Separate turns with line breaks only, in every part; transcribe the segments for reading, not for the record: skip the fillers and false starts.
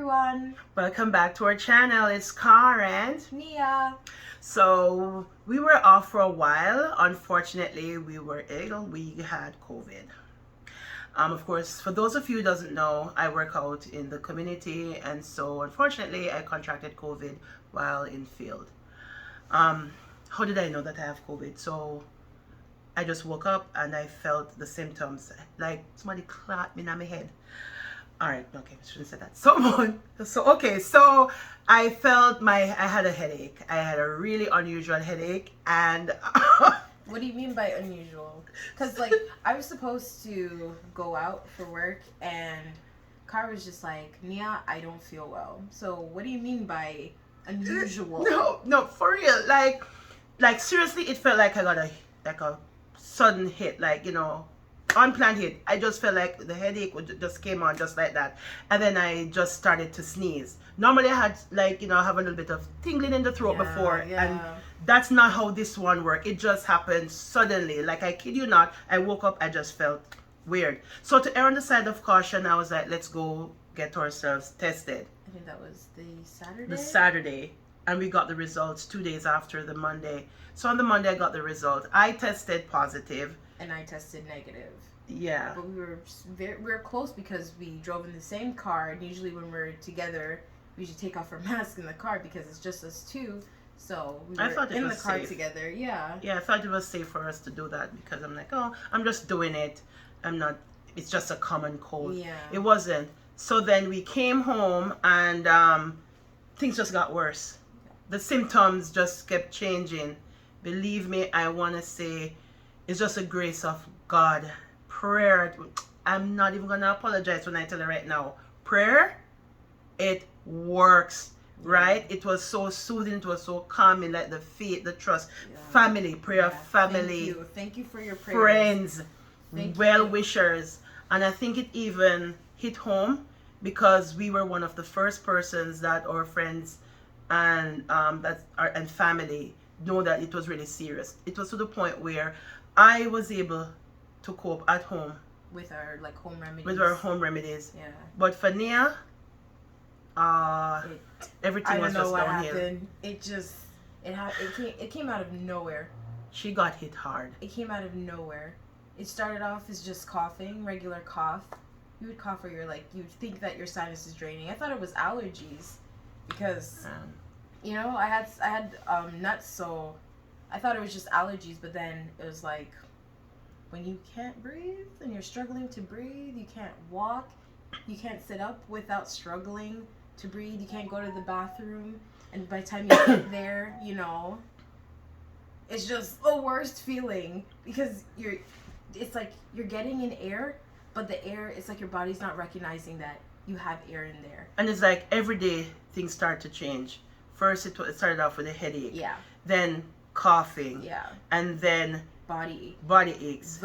everyone.
Welcome back to our channel. It's Car and
Nia.
So we were off for a while. Unfortunately, we were ill. We had COVID. Of course, for those of you who doesn't know, I work out in the community, and so unfortunately, I contracted COVID while in field. How did I know that I have COVID? So I just woke up and I felt the symptoms, like somebody clapped me in my head. All right, okay, I shouldn't say that. So I felt I had a headache. I had a really unusual headache, and
What do you mean by unusual? Because, I was supposed to go out for work, and Car was just like, Nia, I don't feel well. So, what do you mean by unusual?
no, for real. Like seriously, it felt like I got a sudden hit, unplanned hit. I just felt like the headache just came on just like that, and then I just started to sneeze. Normally, I had have a little bit of tingling in the throat before, and that's not how this one worked. It just happened suddenly. Like, I kid you not, I woke up, I just felt weird. So to err on the side of caution, I was like, let's go get ourselves tested.
I think that was the Saturday.
The Saturday, and we got the results 2 days after the Monday. So on the Monday, I got the result. I tested positive.
And I tested negative.
Yeah.
But we were close because we drove in the same car, and usually when we're together, we should take off our mask in the car because it's just us two. So we were in the car together. Yeah.
Yeah, I thought it was safe for us to do that because I'm like, oh, I'm just doing it. I'm not. It's just a common cold.
Yeah.
It wasn't. So then we came home and things just got worse. The symptoms just kept changing. Believe me, I want to say it's just a grace of God. Prayer. I'm not even going to apologize when I tell you right now. Prayer, it works. Right? It was so soothing, it was so calming, like the faith, the trust, family, prayer, family.
Thank you for your prayers.
Friends, well-wishers. And I think it even hit home because we were one of the first persons that our friends and and family know that it was really serious. It was to the point where I was able to cope at home
with our home remedies.
With our home remedies.
Yeah.
But for Nia, everything was just downhill.
I don't know what happened. It came out of nowhere.
She got hit hard.
It came out of nowhere. It started off as just coughing, regular cough. You would cough or you'd think that your sinus is draining. I thought it was allergies because I had nuts, so I thought it was just allergies, but then it was like when you can't breathe and you're struggling to breathe, you can't walk, you can't sit up without struggling to breathe, you can't go to the bathroom, and by the time you get there, it's just the worst feeling because it's like you're getting in air, but the air, it's like your body's not recognizing that you have air in there.
And it's like every day things start to change. First, it started off with a headache.
Yeah.
Then coughing.
Yeah.
And then
body
aches.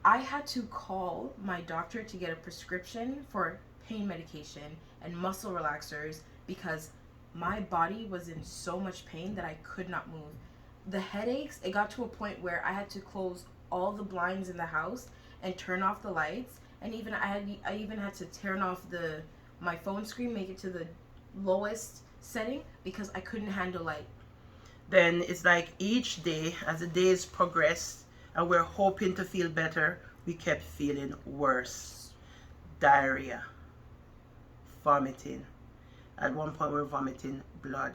I had to call my doctor to get a prescription for pain medication and muscle relaxers because my body was in so much pain that I could not move. The headaches, it got to a point where I had to close all the blinds in the house and turn off the lights, and even I even had to turn off my phone screen, make it to the lowest setting because I couldn't handle light.
Then it's like each day, as the days progressed and we're hoping to feel better, we kept feeling worse. Diarrhea, vomiting. At one point we were vomiting blood.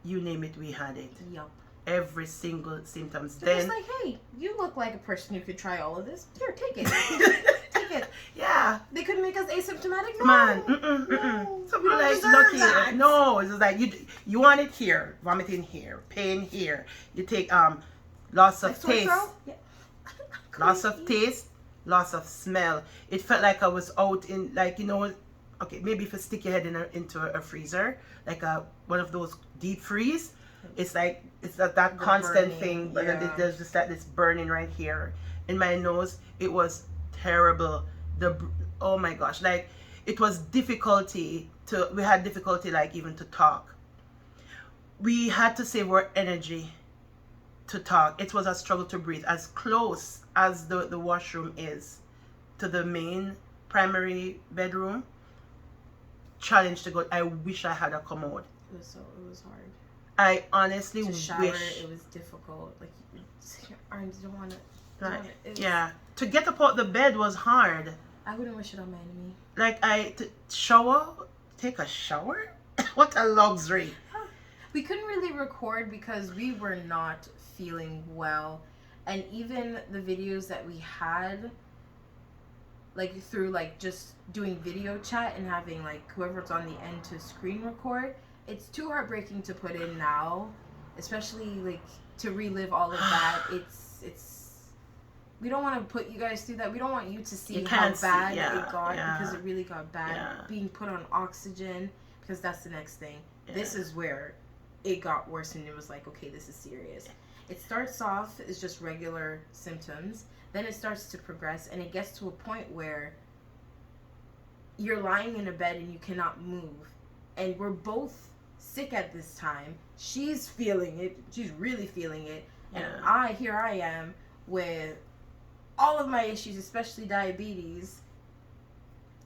You name it, we had it.
Yup.
Every single symptoms.
They're just like, hey, you look like a person who could try all of this. Here, take it. Take it.
Yeah.
They couldn't make us asymptomatic? No.
Man,
No.
Something like lucky. No, it's just like you want it here, vomiting here, pain here. You take loss of taste.
Yeah.
Loss of taste, loss of smell. It felt like I was out in okay, maybe if you stick your head into a freezer, like one of those deep freeze. It's like it's that constant burning thing, but there's just this burning right here in my nose. It was terrible. Oh my gosh, it was we had difficulty even to talk. We had to save our energy to talk. It was a struggle to breathe. As close as the washroom is to the main primary bedroom, challenge to go. I wish I had a commode.
It was hard.
I honestly
To shower,
wish.
it was difficult. Like your arms don't want to.
Yeah, to get up out the bed was hard.
I wouldn't wish it on my enemy.
Like take a shower. What a luxury.
We couldn't really record because we were not feeling well, and even the videos that we had, like through like just doing video chat and having like whoever's on the end to screen record, it's too heartbreaking to put in now, especially like to relive all of that. It's we don't want to put you guys through that. We don't want you to see how bad it got, because it really got bad.
Yeah.
Being put on oxygen, because that's the next thing. Yeah. This is where it got worse, and it was like, okay, this is serious. It starts off as just regular symptoms, then it starts to progress, and it gets to a point where you're lying in a bed and you cannot move, and we're both sick at this time. She's feeling it. She's really feeling it. And here I am with all of my issues, especially diabetes.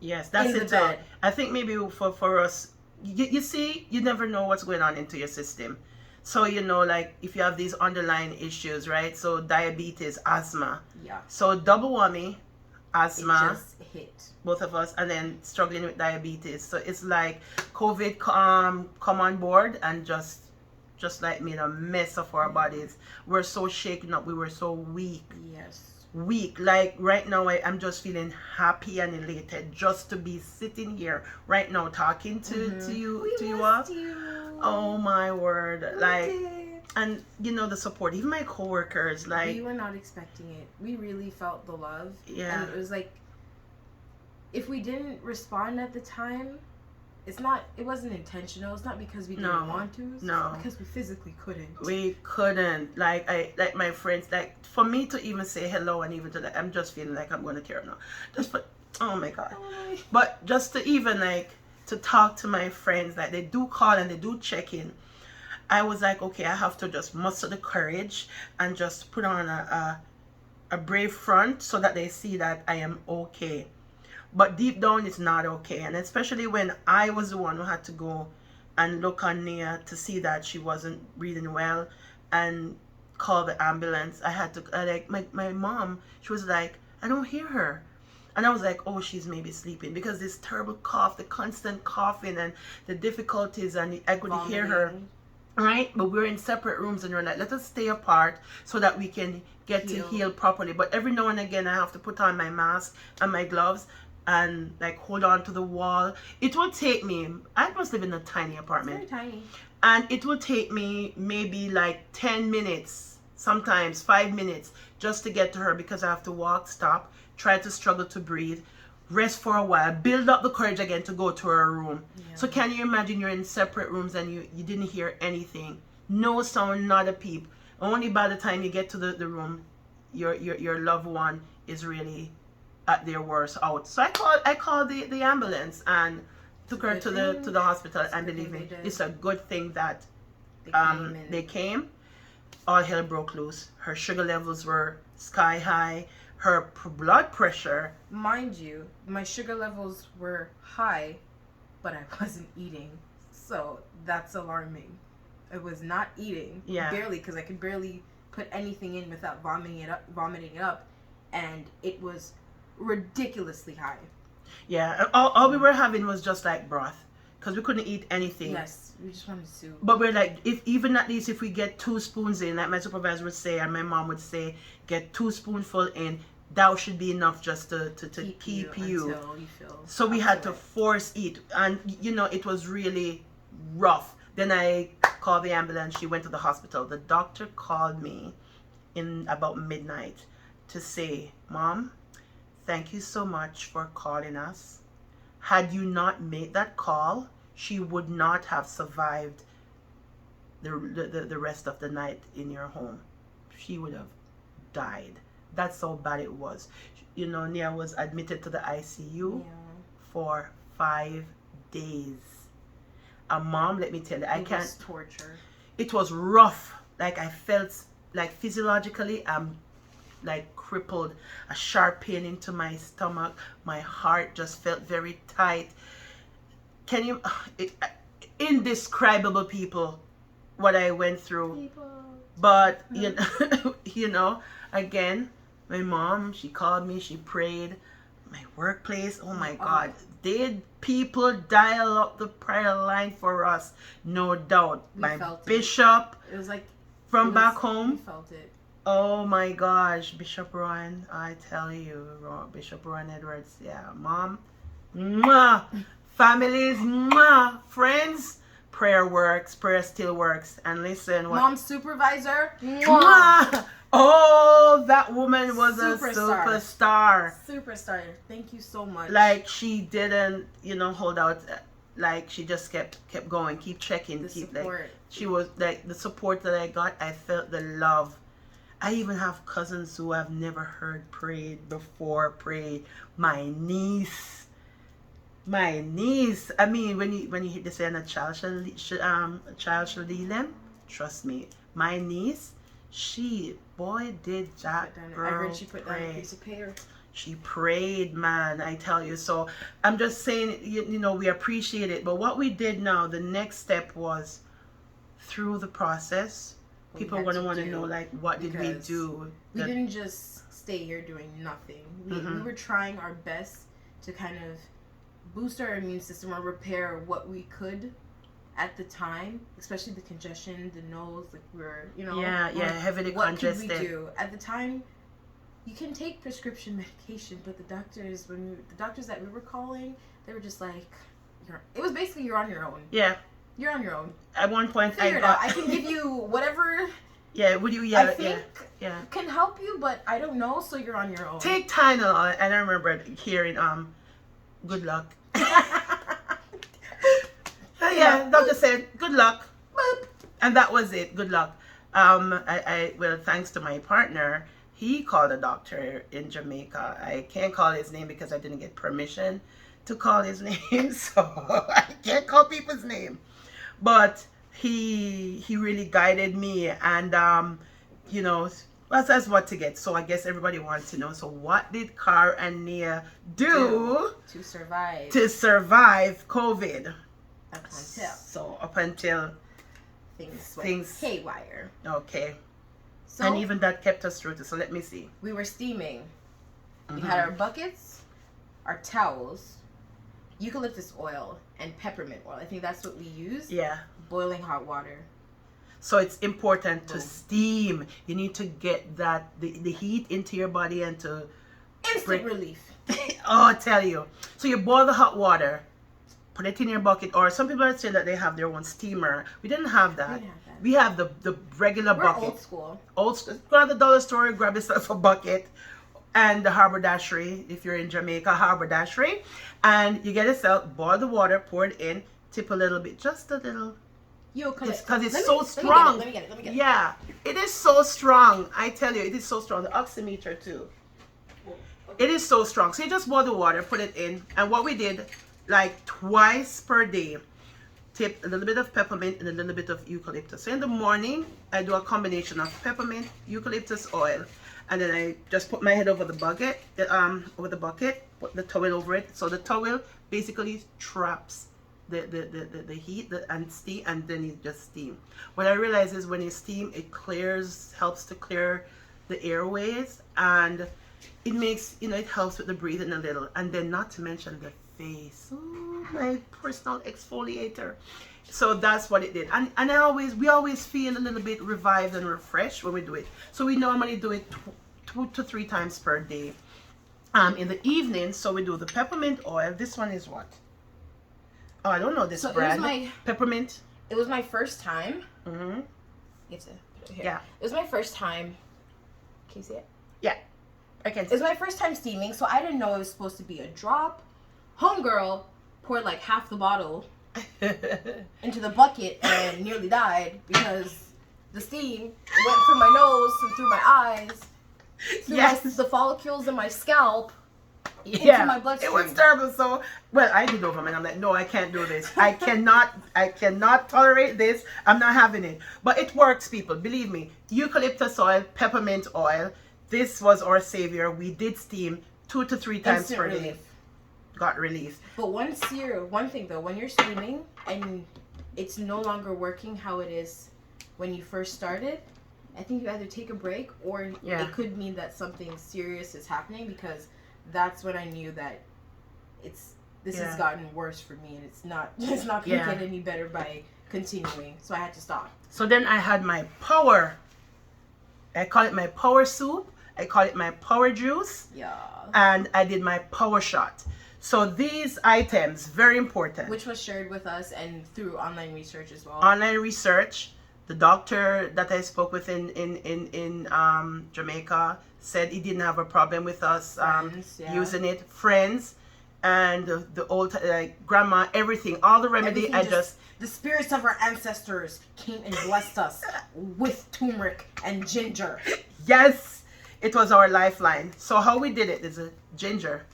Yes, that's it. Bed. I think maybe for us, you see, you never know what's going on into your system. So, like if you have these underlying issues, right? So diabetes, asthma. Yeah. So double whammy, asthma. It just hit. Both of us, and then struggling with diabetes. So it's like COVID come on board and just like made a mess of our bodies. We're so shaken up. We were so weak. Yes. Weak. Like right now, I'm just feeling happy and elated just to be sitting here right now talking to you all. Oh my word! And the support, even my coworkers, like
we were not expecting it. We really felt the love.
Yeah.
And it was like, if we didn't respond at the time, it wasn't intentional. It's not because we didn't want to. It's because we physically couldn't.
We couldn't. Like my friends, like for me to even say hello, and even to I'm just feeling like I'm going to tear up now. Oh my God. But just to even to talk to my friends, like they do call and they do check in. I was like, okay, I have to just muster the courage and just put on a brave front so that they see that I am okay. But deep down, it's not okay. And especially when I was the one who had to go and look on Nia to see that she wasn't breathing well and call the ambulance. I had to, my mom, she was like, I don't hear her. And I was like, oh, she's maybe sleeping, because this terrible cough, the constant coughing and the difficulties, and I couldn't hear her. Right? But we're in separate rooms, and we're like, let us stay apart so that we can get to heal properly. But every now and again, I have to put on my mask and my gloves and hold on to the wall. It will take me, I must live in a tiny apartment.
It's very tiny.
And it will take me maybe 10 minutes, sometimes 5 minutes, just to get to her, because I have to walk, stop, try to struggle to breathe, rest for a while, build up the courage again to go to her room. Yeah. So can you imagine you're in separate rooms and you didn't hear anything? No sound, not a peep. Only by the time you get to the room, your loved one is really at their worst out. So I called the ambulance and took her to the hospital, and believe me, it's a good thing that they came. All hell broke loose. Her sugar levels were sky high. Her blood pressure,
mind you, my sugar levels were high, but I wasn't eating, so that's alarming. I was not eating, barely, because I could barely put anything in without vomiting it up, and it was ridiculously high.
Yeah, all we were having was just broth, because we couldn't eat anything.
Yes, we just wanted soup.
But we're like, if we get 2 spoons in, like my supervisor would say and my mom would say, get 2 spoonfuls in, that should be enough just to keep you. Until you feel so we had to force eat, and it was really rough. Then I called the ambulance. She went to the hospital. The doctor called me in about midnight to say, Mom, thank you so much for calling us. Had you not made that call, she would not have survived the rest of the night in your home. She would have died. That's how bad it was. Nia was admitted to the ICU for 5 days. A mom, let me tell you, it was
torture.
It was rough. I felt physiologically, I'm crippled. A sharp pain into my stomach. My heart just felt very tight. can you, indescribable people, what I went through. But, you know, again, my mom, she called me, she prayed. My workplace, oh my God, did people dial up the prayer line for us? No doubt. My bishop,
it was like
from back home.
We felt it.
Oh my gosh, Bishop Rowan, I tell you, Bishop Rowan Edwards, yeah, mom, mwah, families, mwah, friends, prayer works, prayer still works. And listen, what?
Mom's supervisor,
mwah. Oh, that woman was a superstar.
Superstar. Thank you so much.
Like, she didn't, hold out. Like, she just kept going, keep checking, keep
support.
Like, she was like the support that I got. I felt the love. I even have cousins who I've never heard prayed before pray. My niece. I mean, when you hit this, and a child shall lead them. Trust me, my niece. Boy, did that girl
I heard she put down a piece of paper.
She prayed, man, I tell you. So I'm just saying, we appreciate it. But what we did now, the next step was through the process. People are going to want to know, like, what did we do?
We didn't just stay here doing nothing. We were trying our best to kind of boost our immune system or repair what we could at the time, especially the congestion, the nose, like we're,
heavily congested.
What could we do at the time? You can take prescription medication, but the doctors that we were calling, they were just like, it was basically you're on your own.
Yeah,
you're on your own.
At one point,
figure it out. I can give you whatever.
Yeah, would you? Yeah,
I think can help you, but I don't know. So you're on your own.
Take Tylenol, and I remember hearing good luck. Doctor said, good luck. Boop. And that was it. Good luck. Well, thanks to my partner, he called a doctor in Jamaica. I can't call his name because I didn't get permission to call his name. So I can't call people's name. But he really guided me, and, that's what to get. So I guess everybody wants to know. So what did Car and Nia do
to survive
COVID? Up until things
haywire.
Okay. So, and even that kept us through. So let me see.
We were steaming. We had our buckets, our towels, eucalyptus oil, and peppermint oil. I think that's what we used.
Yeah.
Boiling hot water.
So it's important to steam. You need to get the heat into your body and to
instant relief.
Oh, I tell you. So you boil the hot water. Put it in your bucket, or some people are saying that they have their own steamer. We didn't have that. We have the regular bucket.
Old school.
Go to the dollar store, grab yourself a bucket, and the haberdashery. If you're in Jamaica, haberdashery, and you get yourself, boil the water, pour it in, tip a little bit, just a little. Because it's so strong.
Let me get it.
Yeah, it is so strong. I tell you, it is so strong. The oximeter too. It is so strong. So you just boil the water, put it in, and what we did, like twice per day, tip a little bit of peppermint and a little bit of eucalyptus. So in the morning, I do a combination of peppermint, eucalyptus oil, and then I just put my head over the bucket, put the towel over it. So the towel basically traps the heat and steam, and then you just steam. What I realize is when you steam, it helps to clear the airways, and it makes, it helps with the breathing a little, and then not to mention the face. Ooh, my personal exfoliator. So that's what it did, and we always feel a little bit revived and refreshed when we do it. So we normally do it 2 to 3 times per day. In the evening, so we do the peppermint oil. This one is what? Oh, I don't know this brand. Peppermint.
It was my first time.
Mm-hmm.
Yeah. It was my first time. Can you see it?
Yeah. I can see.
It was my first time steaming, so I didn't know it was supposed to be a drop. Homegirl poured like half the bottle into the bucket and nearly died because the steam went through my nose and through my eyes, through the follicles in my scalp, into my bloodstream.
It was terrible. So, well, I did over, man. I'm like, no, I can't do this. I cannot tolerate this. I'm not having it. But it works, people. Believe me. Eucalyptus oil, peppermint oil. This was our savior. We did steam 2 to 3 times per day. got relief.
But one thing though, when you're steaming and it's no longer working how it is when you first started, I think you either take a break or it could mean that something serious is happening, because that's when I knew that this has gotten worse for me, and it's not gonna get any better by continuing. So I had to stop.
So then I had my power. I call it my power soup. I call it my power juice.
Yeah.
And I did my power shot. So these items, very important.
Which was shared with us and through online research as well.
Online research. The doctor that I spoke with in Jamaica said he didn't have a problem with us using it. Friends and the old grandma, everything, all the remedy.
The spirits of our ancestors came and blessed us with turmeric and ginger.
Yes, it was our lifeline. So how we did it is a ginger,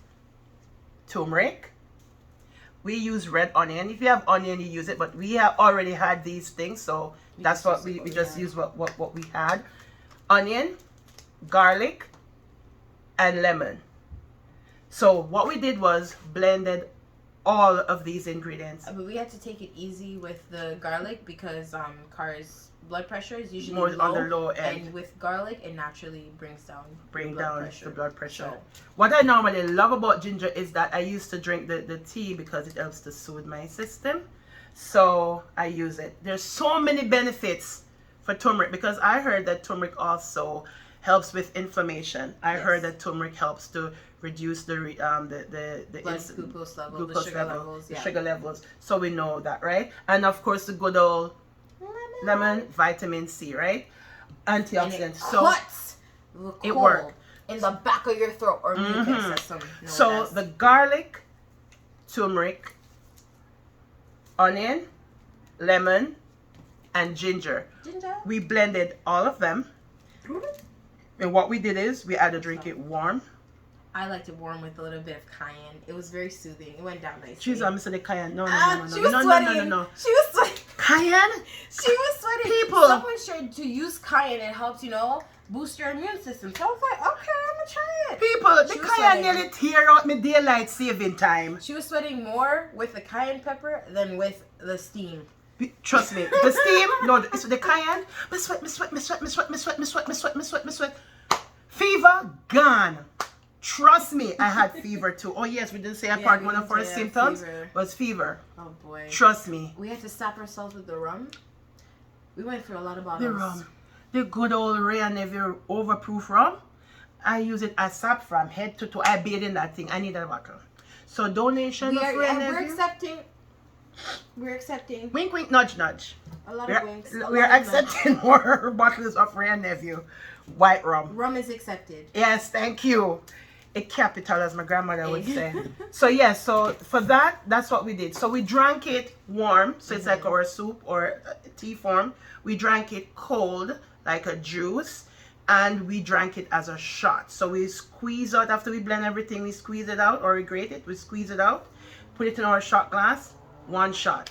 turmeric. We use red onion. If you have onion, you use it. But we have already had these things, so that's what we just use what we had. Onion, garlic, and lemon. So what we did was blended all of these ingredients.
But we had to take it easy with the garlic because Kara's blood pressure is usually
more
low,
on the low end.
And with garlic, it naturally brings down
the blood pressure.
So,
what I normally love about ginger is that I used to drink the tea because it helps to soothe my system. So I use it. There's so many benefits for turmeric, because I heard that turmeric also helps with inflammation. I heard that turmeric helps to reduce the
glucose level, the
sugar levels. So we know that, right? And of course the good old lemon, vitamin C, right? Antioxidant.
So
it works
in the back of your throat or mucus.
So the garlic, turmeric, onion, lemon, and ginger. We blended all of them. And what we did is we had to drink it warm.
I liked it warm with a little bit of cayenne. It was very soothing. It went down nicely.
She's the cayenne. No.
She was sweating. She was sweating.
Cayenne?
She was sweating.
People.
Someone shared to use cayenne. It helps, boost your immune system. So I was like, okay, I'm going to try it.
People, the cayenne nearly tear out my daylight saving time.
She was sweating more with the cayenne pepper than with the steam.
Trust me. The steam, no, it's the cayenne. Me sweat. Fever, gone. Trust me, I had fever too. Oh yes, we didn't say one of our symptoms was fever.
Oh boy.
Trust me.
We had to stop ourselves with the rum. We went for a lot of bottles.
The rum. The good old Ray and Neville overproof rum. I use it as sap from head to toe. I bathe in that thing. I need a bottle. So donation of Ray and Neville.
We're accepting.
Wink, wink, nudge, nudge.
A lot of winks.
We're accepting more bottles of Ray and Nephew white rum.
Rum is accepted.
Yes, thank you. A capital, as my grandmother would say. So yes, so for that's what we did. So we drank it warm, so it's like our soup or tea form. We drank it cold, like a juice, and we drank it as a shot. So we squeeze out, after we blend everything, we squeeze it out, or we grate it, we squeeze it out, put it in our shot glass, one shot.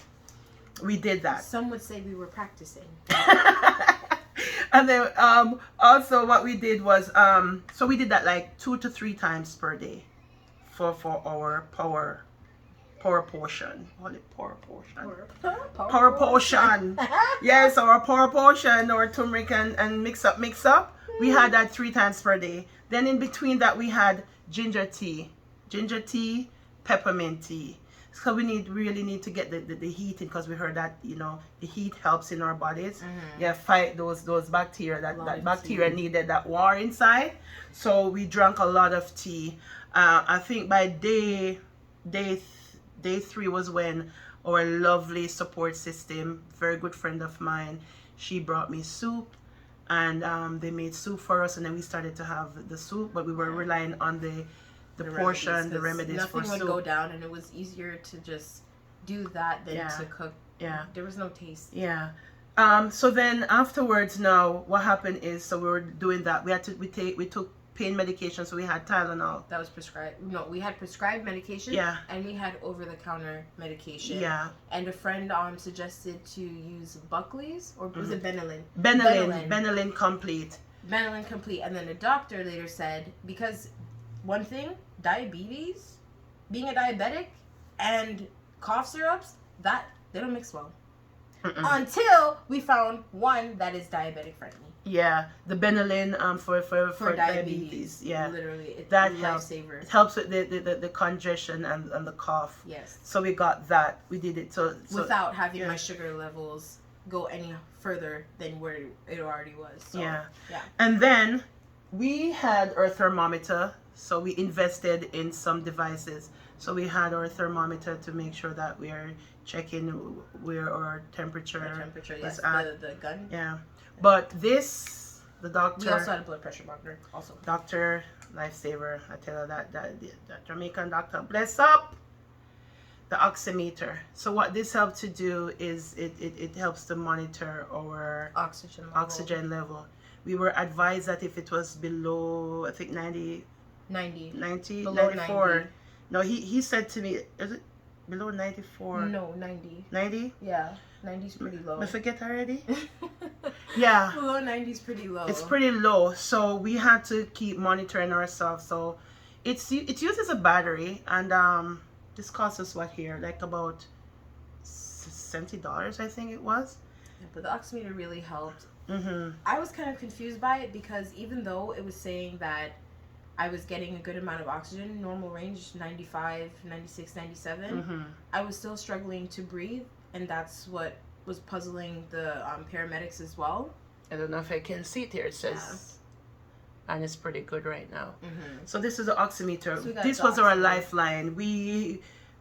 We did that.
Some would say we were practicing.
And then also what we did was so we did that like 2 to 3 times per day for our power portion. Call it power portion. Power portion. Yes, our power portion, our turmeric and mix up. We had that 3 times per day. Then in between that we had ginger tea, peppermint tea. So we really need to get the heat in, because we heard that the heat helps in our bodies. Fight those bacteria that bacteria needed that war inside. So we drank a lot of tea. I think by day 3 was when our lovely support system, very good friend of mine, she brought me soup, and they made soup for us, and then we started to have the soup, but we were relying on the portion, the remedies for soup.
Nothing would go down, and it was easier to just do that than to cook.
Yeah.
There was no taste.
Yeah. So then afterwards, now what happened is, so we were doing that. We took pain medication, so we had Tylenol.
That was prescribed. No, we had prescribed medication.
Yeah.
And we had over-the-counter medication.
Yeah.
And a friend suggested to use Buckley's, or was it Benylin?
Benylin Complete.
Benylin Complete, and then the doctor later said, because one thing, diabetes being a diabetic and cough syrups, that they don't mix well. Until we found one that is diabetic friendly.
Yeah, the Benylin for diabetes. Yeah,
literally, it's
that
a
helps.
lifesaver.
It helps with the congestion and the cough.
Yes.
So we got that. We did it so
without having my sugar levels go any further than where it already was. So,
yeah.
Yeah.
And then we had our thermometer. So we invested in some devices. So we had our thermometer to make sure that we are checking where our temperature
yes,
is at.
The gun.
Yeah. But this, the doctor...
We also had a blood pressure monitor, also.
Doctor, lifesaver. I tell her that Jamaican doctor, bless up! The oximeter. So what this helped to do is it helps to monitor our oxygen level. We were advised that if it was below, I think 90, below 94. 90. No, he said to me, is it below 94?
No, 90.
90?
Yeah, 90 is pretty low.
I forget already? Yeah.
Below 90 is pretty low.
It's pretty low, so we had to keep monitoring ourselves. So it uses a battery, and this cost us what here? Like about $70, I think it was.
Yeah, but the oximeter really helped.
Mm-hmm.
I was kind of confused by it because even though it was saying that I was getting a good amount of oxygen, normal range 95, 96, 97,
Mm-hmm.
I was still struggling to breathe, and that's what was puzzling the paramedics as well.
I don't know if I can see it here. It says, and it's pretty good right now.
Mm-hmm.
So this is the oximeter.
So
this was our lifeline.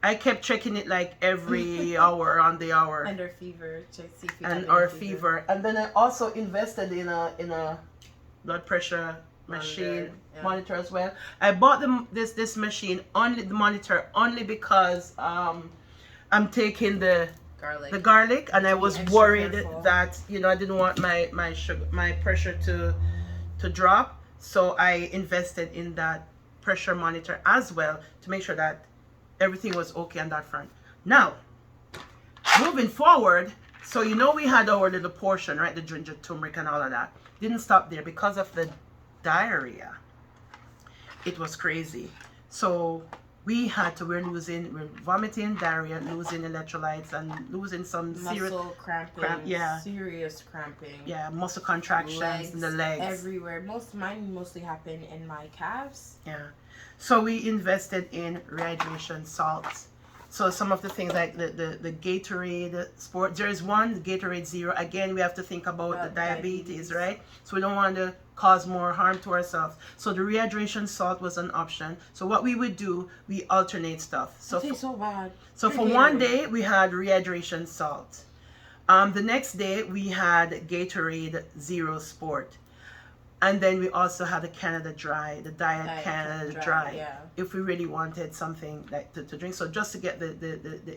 I kept checking it like every hour on the hour.
And our fever, to see if we
and our fever. And then I also invested in a blood pressure machine monitor as well. I bought this machine only the monitor only because I'm taking the garlic, and I was worried that I didn't want my pressure to drop, so I invested in that pressure monitor as well to make sure that everything was okay on that front. Now, moving forward, so we had our little portion, right? The ginger, turmeric, and all of that. Didn't stop there because of the diarrhea. It was crazy. So we're vomiting, diarrhea, losing electrolytes, and losing some
muscle cramping, serious cramping.
Yeah, muscle contractions in the legs.
Everywhere. Mine mostly happened in my calves.
Yeah. So we invested in rehydration salts. So some of the things like the Gatorade Sport, there is one, the Gatorade Zero. Again, we have to think about the diabetes, right? So we don't want to cause more harm to ourselves. So the rehydration salt was an option. So what we would do, we alternate stuff. So
so bad.
So for one day we had rehydration salt. The next day we had Gatorade Zero Sport. And then we also had the Canada Dry, the Diet Canada Dry,
yeah.
If we really wanted something like to drink. So just to get the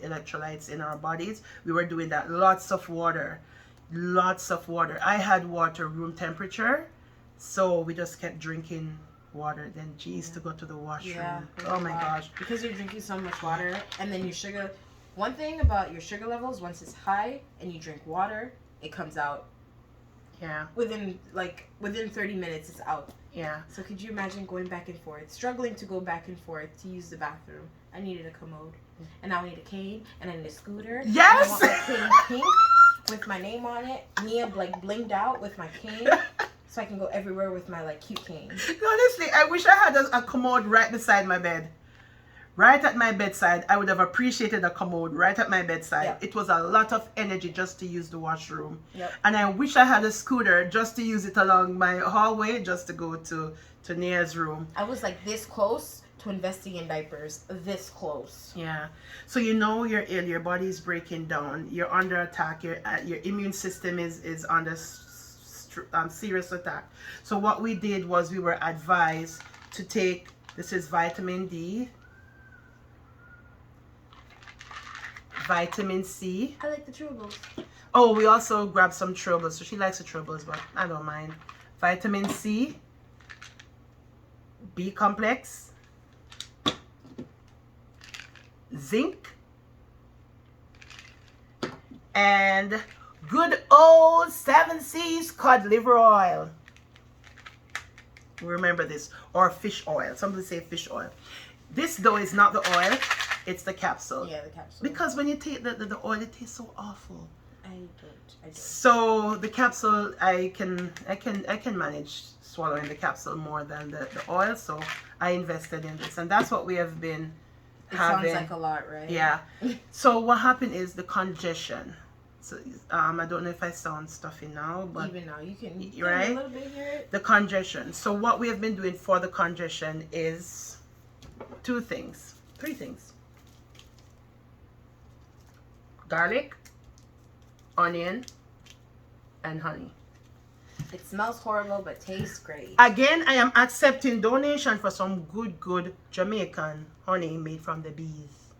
electrolytes in our bodies, we were doing that. Lots of water. I had water room temperature, so we just kept drinking water. Then, to go to the washroom.
Yeah,
oh my gosh.
Because you're drinking so much water, and then your sugar. One thing about your sugar levels, once it's high and you drink water, it comes out.
Yeah.
Within 30 minutes, it's out.
Yeah.
So could you imagine going back and forth, struggling to go back and forth to use the bathroom? I needed a commode, and now I need a cane, and I need a scooter.
Yes.
And I want my cane pink with my name on it. Mia blinged out with my cane, so I can go everywhere with my cute cane.
Honestly, I wish I had a commode right beside my bed. Right at my bedside. I would have appreciated a commode right at my bedside.
Yep.
It was a lot of energy just to use the washroom.
Yep.
And I wish I had a scooter just to use it along my hallway just to go to Nia's room.
I was this close to investing in diapers. This close.
Yeah. So you're ill, your body is breaking down, you're under attack, your immune system is under serious attack. So what we did was we were advised to take, this is vitamin D, vitamin C.
I like the chewables.
Oh, we also grabbed some chewables. So she likes the chewables, but I don't mind. Vitamin C, B complex, zinc, and good old 7 Seas cod liver oil. Remember this, or fish oil. Some people say fish oil. This though is not the oil, it's the capsule.
Yeah, the capsule.
Because when you take the oil, it tastes so awful.
I don't.
So the capsule, I can manage swallowing the capsule more than the oil. So I invested in this, and that's what we have been having.
Sounds like a lot, right?
Yeah. So what happened is the congestion. So I don't know if I sound stuffy now, but
even now you can
right?
a little bit here.
The congestion. So what we have been doing for the congestion is three things: garlic, onion, and honey.
It smells horrible, but tastes great.
Again, I am accepting donation for some good Jamaican honey made from the bees.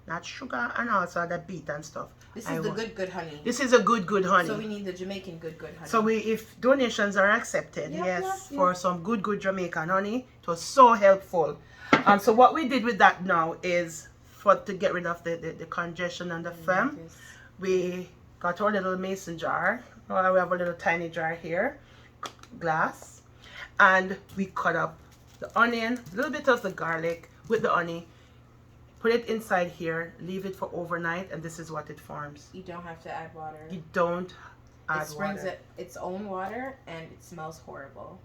Not sugar and also the beet and stuff.
This is the good honey.
This is a good honey.
So we need the Jamaican good honey.
So if donations are accepted,
Yep,
for some good Jamaican honey, it was so helpful. And so what we did with that now is to get rid of the congestion and the phlegm, we got our little mason jar. We have a little tiny jar here, glass, and we cut up the onion, a little bit of the garlic with the honey, put it inside here, leave it for overnight, and this is what it forms.
You don't have to add water.
You don't add
it springs
water.
its own water, and it smells horrible.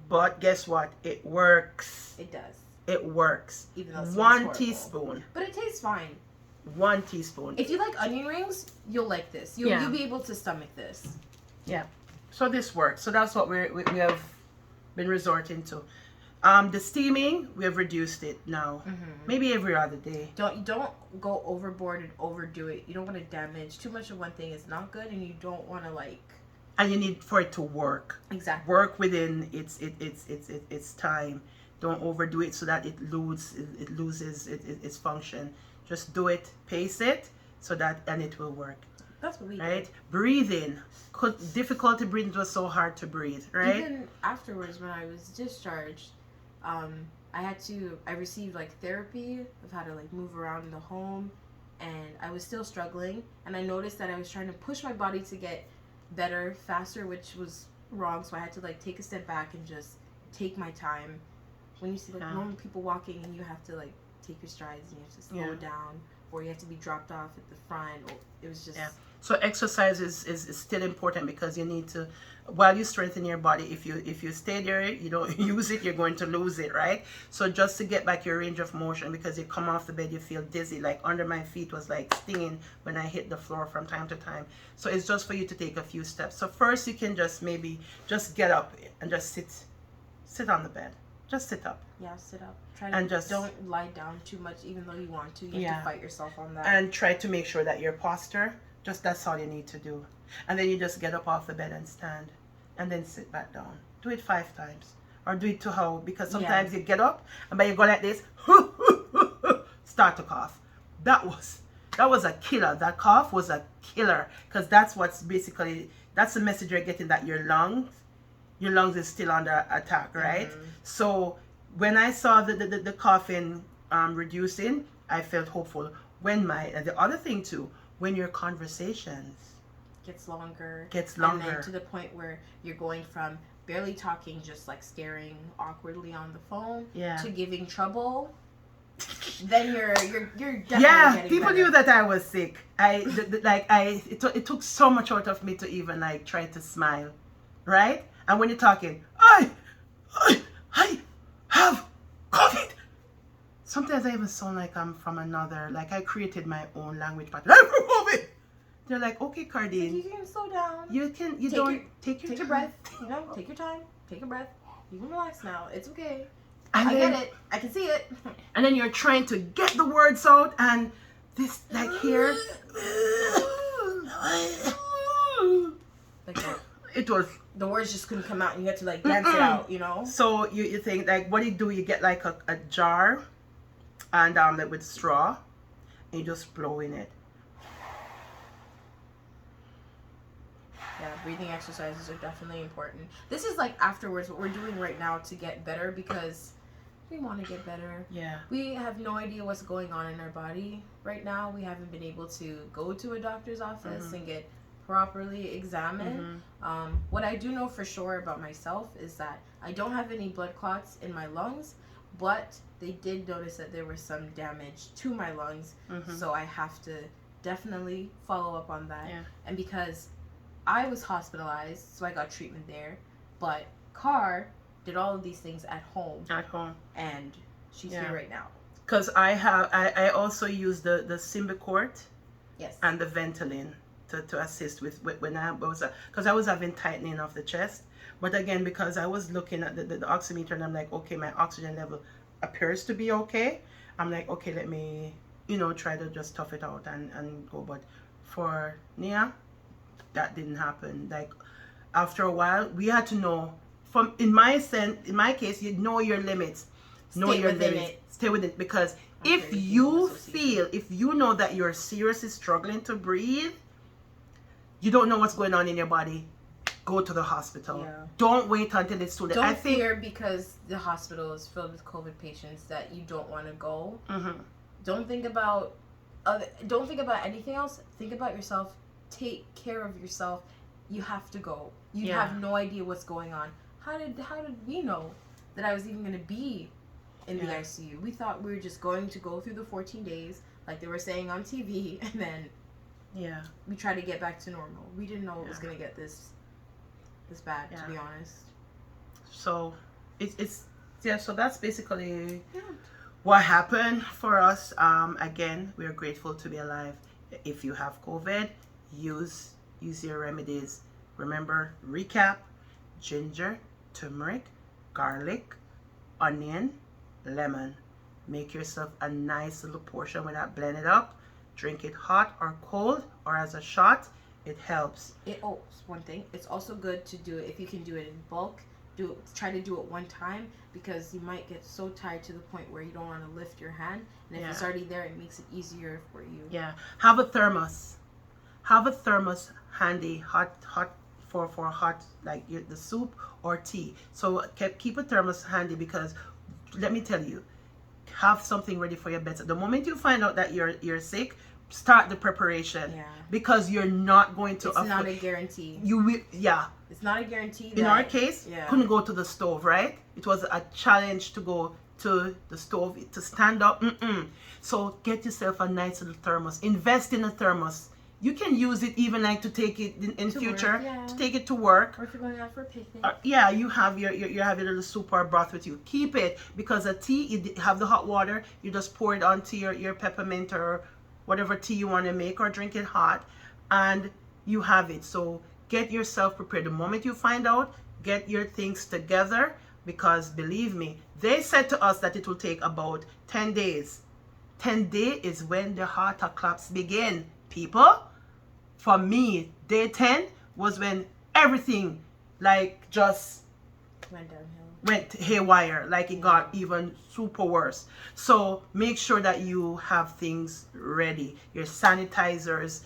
But guess what? It works.
It does.
It works.
Even though it smells
1
horrible.
teaspoon.
But it tastes fine.
1 teaspoon.
If you like onion rings, you'll like this. You'll be able to stomach this.
Yeah. So this works. So that's what we have been resorting to. The steaming, we have reduced it now. Maybe every other day.
Don't go overboard and overdo it. You don't want to damage. Too much of one thing is not good, and you don't want to like.
And you need for it to work.
Exactly.
Work within its time. Don't overdo it so that it loses its function. Just do it, pace it, so that and it will work.
That's what we
right.
did.
Breathing. Difficulty breathing was so hard to breathe. Right.
Even afterwards, when I was discharged, I received like therapy of how to like move around in the home, and I was still struggling, and I noticed that I was trying to push my body to get better faster, which was wrong. So I had to like take a step back and just take my time. When you see like normal people walking and you have to like take your strides and you have to slow down, or you have to be dropped off at the front, or it was just
So exercise is still important, because you need to, while you strengthen your body, if you stay there, you don't use it, you're going to lose it, right? So just to get back your range of motion, because you come off the bed, you feel dizzy, like under my feet was like stinging when I hit the floor from time to time. So it's just for you to take a few steps. So first you can just maybe just get up and just sit on the bed. Just sit up.
Yeah, sit up. Don't lie down too much, even though you want to. You have to fight yourself on that.
And try to make sure that your posture, that's all you need to do. And then you just get up off the bed and stand, and then sit back down. Do it 5 times, or do it to how, because sometimes you get up and by you go like this, start to cough. That was a killer. That cough was a killer, because that's the message you're getting, that your lungs is still under attack, right? So when I saw the coughing reducing, I felt hopeful. And the other thing too, when your conversations
gets longer,
and
then to the point where you're going from barely talking, just like staring awkwardly on the phone, to giving trouble, then you're definitely getting
people
better.
knew that I was sick. It took so much out of me to even like try to smile, right? And when you're talking, I have COVID. Sometimes I even sound like I'm from another, like I created my own language pattern. I have COVID. They're like, okay, Cardine.
You can slow down.
Take your
breath. Take your time. Take a breath. You can relax now. It's okay.
And
I get it. I can see it.
And then you're trying to get the words out, and this, like here.
Like that.
It was.
The words just couldn't come out, and you had to like dance it out,
So you think, like, what do? You get like a jar, and like with straw, and you just blow in it.
Yeah, breathing exercises are definitely important. This is like afterwards what we're doing right now to get better, because we want to get better.
Yeah.
We have no idea what's going on in our body right now. We haven't been able to go to a doctor's office and get properly examined. What I do know for sure about myself is that I don't have any blood clots in my lungs, but they did notice that there was some damage to my lungs, so I have to definitely follow up on that.
Yeah.
And because I was hospitalized, so I got treatment there, but Car did all of these things at home.
At home.
And she's here right now.
Because I also use the Symbicort
Yes.
and the Ventolin to assist with when I was, because I was having tightening of the chest. But again, because I was looking at the oximeter and I'm like, okay, my oxygen level appears to be okay. I'm like, okay, let me, try to just tough it out and go. But for Nia, that didn't happen. Like, after a while, we had to know, in my case, you know your limits. Know your limits. Stay with it, because if you know that you're seriously struggling to breathe, you don't know what's going on in your body, go to the hospital.
Yeah.
Don't wait until it's too late.
Don't fear because the hospital is filled with COVID patients that you don't want to go. Don't think about anything else. Think about yourself. Take care of yourself. You have to go. You have no idea what's going on. How did we know that I was even going to be in the ICU? We thought we were just going to go through the 14 days like they were saying on TV, and then we try to get back to normal. We didn't know it was going to get this bad, to be honest.
So it's so that's basically what happened for us. Again, we're grateful to be alive. If you have COVID, use your remedies. Remember, recap: ginger, turmeric, garlic, onion, lemon. Make yourself a nice little portion with that, blend it up. Drink it hot or cold or as a shot. It helps.
One thing, it's also good to do it if you can do it in bulk. Try to do it one time, because you might get so tired to the point where you don't want to lift your hand, and if it's already there, it makes it easier for you.
Have a thermos handy, hot for hot, like the soup or tea. So keep a thermos handy, because let me tell you, have something ready for your bedside. The moment you find out that you're sick, start the preparation, because you're not going to.
It's not a guarantee.
You will,
It's not a guarantee.
In our case, couldn't go to the stove, right? It was a challenge to go to the stove, to stand up. So get yourself a nice little thermos. Invest in a thermos. You can use it even like to take it in future, to take it to work.
Or if you're going out for a picnic.
You have your little soup or broth with you. Keep it, because a tea, you have the hot water, you just pour it onto your peppermint or whatever tea you want to make, or drink it hot, and you have it. So get yourself prepared. The moment you find out, get your things together, because believe me, they said to us that it will take about 10 days. 10 days is when the heart attacks begin, people. For me, day 10 was when everything just went haywire, like it got even super worse. So make sure that you have things ready, your sanitizers,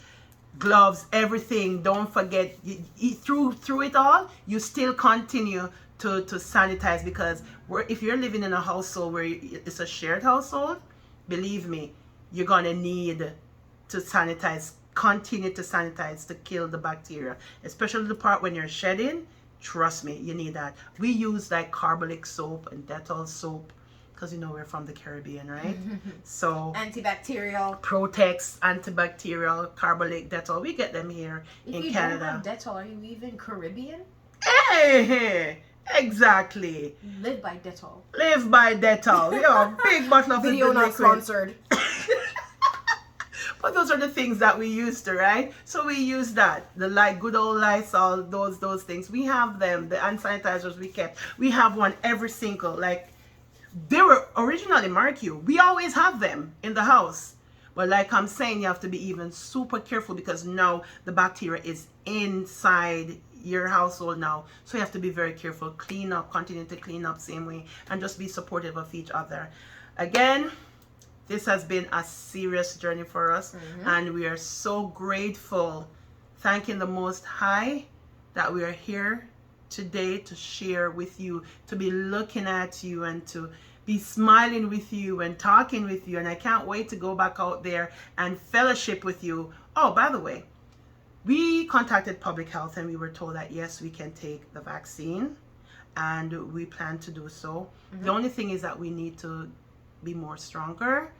gloves, everything. Don't forget, through it all, you still continue to sanitize, because if you're living in a household where it's a shared household, believe me, you're gonna need to sanitize. Continue to sanitize to kill the bacteria, especially the part when you're shedding. Trust me, you need that. We use like Carbolic soap and Dettol soap, because we're from the Caribbean, right? So
antibacterial,
Protex, antibacterial, Carbolic, Dettol, we get them here in Canada.
If you don't have Dettol, are you even Caribbean?
Hey, exactly.
Live by Dettol.
Live by Dettol. Big bottle of
video not sponsored.
But those are the things that we used to, right? So we use that, the good old Lysol, those things. We have them, the hand sanitizers we kept. We have one every single, they were originally Mercure. We always have them in the house. But like I'm saying, you have to be even super careful, because now the bacteria is inside your household now. So you have to be very careful. Clean up, continue to clean up same way, and just be supportive of each other. Again, this has been a serious journey for us, and we are so grateful, thanking the Most High that we are here today to share with you, to be looking at you, and to be smiling with you and talking with you. And I can't wait to go back out there and fellowship with you. Oh, by the way, we contacted public health and we were told that yes, we can take the vaccine. and we plan to do so.
Mhm.
The only thing is that we need to be more stronger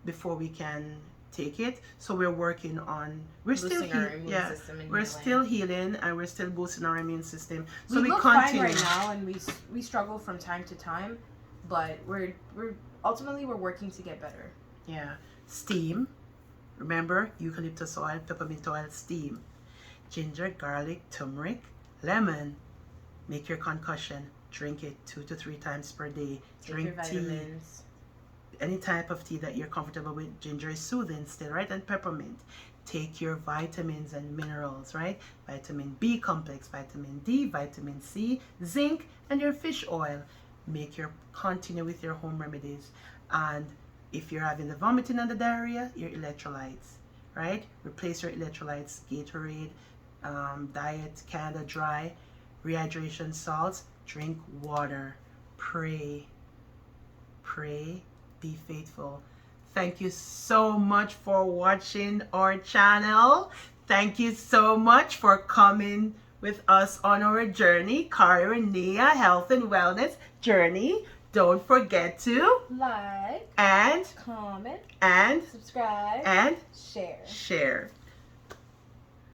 before we can take it. So we're working on. We're still
Boosting our
healing.
immune
Yeah,
system and
we're
healing.
still healing, and we're still boosting our immune system. So
we
we
look
continue.
fine right now, and we struggle from time to time, but we're ultimately we're working to get better.
Yeah, steam. Remember, eucalyptus oil, peppermint oil, steam. Ginger, garlic, turmeric, lemon. Make your concussion. Drink it 2 to 3 times per day.
Take
Drink
your vitamins.
tea. Any type of tea that you're comfortable with. Ginger is soothing still, right? And peppermint. Take your vitamins and minerals, right? Vitamin B complex, vitamin D, vitamin C, zinc, and your fish oil. Continue with your home remedies. And if you're having the vomiting and the diarrhea, your electrolytes, right? Replace your electrolytes, Gatorade, diet, Canada Dry, rehydration salts, drink water, pray, be faithful. Thank you so much for watching our channel. Thank you so much for coming with us on our journey, Kyrenia Health and Wellness journey. Don't forget to
Like,
and
comment,
and
subscribe,
and
share.
share.